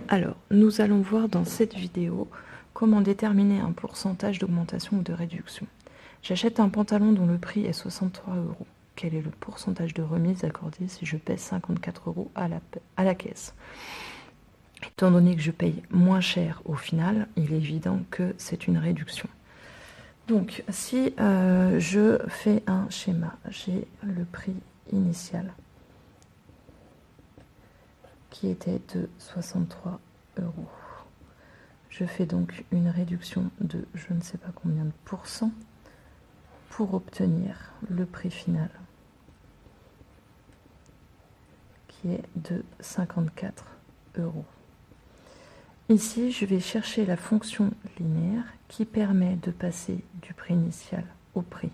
Alors, nous allons voir dans cette vidéo comment déterminer un pourcentage d'augmentation ou de réduction. J'achète un pantalon dont le prix est 63 €. Quel est le pourcentage de remise accordé si je paie 54 € à la caisse? Étant donné que je paye moins cher au final, il est évident que c'est une réduction. Donc, si je fais un schéma, j'ai le prix initial qui était de 63 €. Je fais donc une réduction de je ne sais pas combien de pourcents pour obtenir le prix final qui est de 54 €. Ici, je vais chercher la fonction linéaire qui permet de passer du prix initial au prix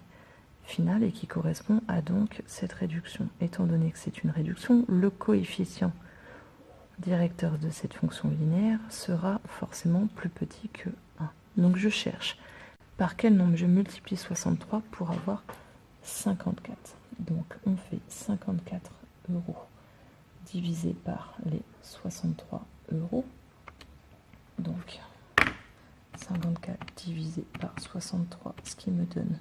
final et qui correspond à donc cette réduction. Étant donné que c'est une réduction, le coefficient directeur de cette fonction linéaire sera forcément plus petit que 1. Donc je cherche par quel nombre je multiplie 63 pour avoir 54. Donc on fait 54 € divisé par les 63 €. Donc 54 divisé par 63, ce qui me donne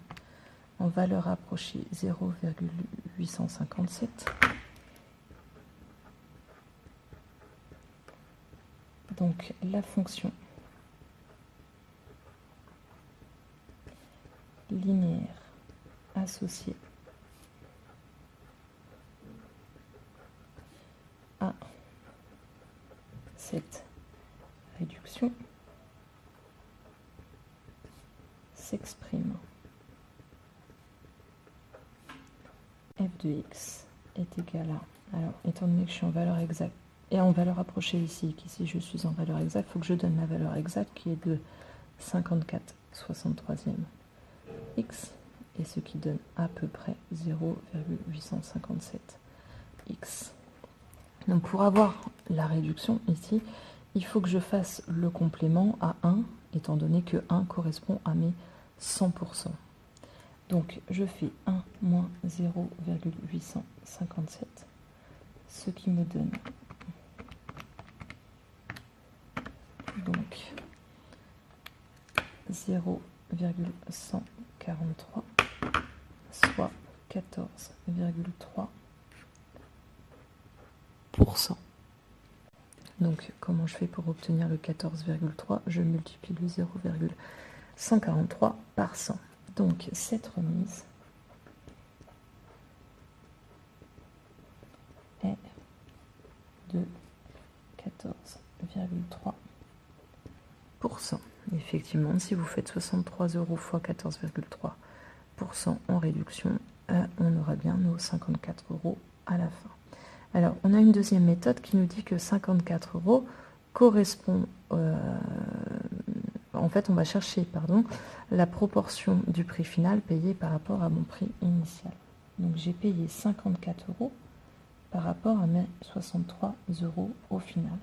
en valeur approchée 0,857. Donc la fonction linéaire associée à cette réduction s'exprime f de x est égal à, alors étant donné que je suis en valeur exacte et en valeur approchée ici, qu'ici je suis en valeur exacte, il faut que je donne la valeur exacte qui est de 54/63e x, et ce qui donne à peu près 0,857 x. Donc pour avoir la réduction ici, il faut que je fasse le complément à 1, étant donné que 1 correspond à mes 100%. Donc je fais 1 moins 0,857, ce qui me donne donc 0,143, soit 14,3%. Donc comment je fais pour obtenir le 14,3? Je multiplie le 0,143 par 100. Donc cette remise est de 14,3%. Effectivement, si vous faites 63 € fois 14,3% en réduction, on aura bien nos 54 € à la fin. Alors, on a une deuxième méthode qui nous dit que 54 € correspond, en fait, on va chercher, la proportion du prix final payé par rapport à mon prix initial. Donc, j'ai payé 54 € par rapport à mes 63 € au final.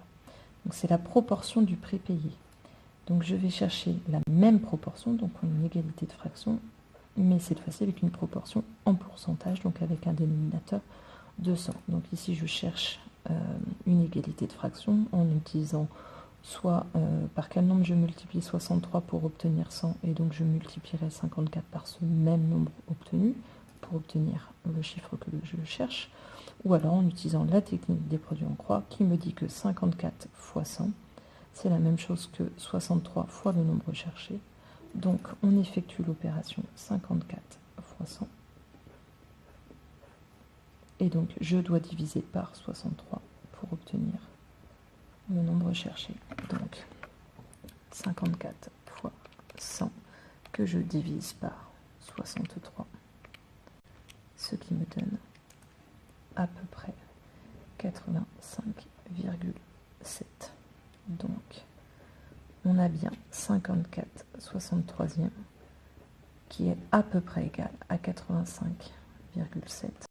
Donc, c'est la proportion du prix payé. Donc, je vais chercher la même proportion, donc une égalité de fraction, mais cette fois-ci avec une proportion en pourcentage, donc avec un dénominateur de 100. Donc ici, je cherche une égalité de fraction en utilisant soit par quel nombre je multiplie 63 pour obtenir 100, et donc je multiplierai 54 par ce même nombre obtenu pour obtenir le chiffre que je cherche, ou alors en utilisant la technique des produits en croix qui me dit que 54 fois 100, c'est la même chose que 63 fois le nombre cherché. Donc on effectue l'opération 54 fois 100. Et donc, je dois diviser par 63 pour obtenir le nombre cherché. Donc, 54 fois 100 que je divise par 63, ce qui me donne à peu près 85,7. Donc, on a bien 54/63e qui est à peu près égal à 85,7.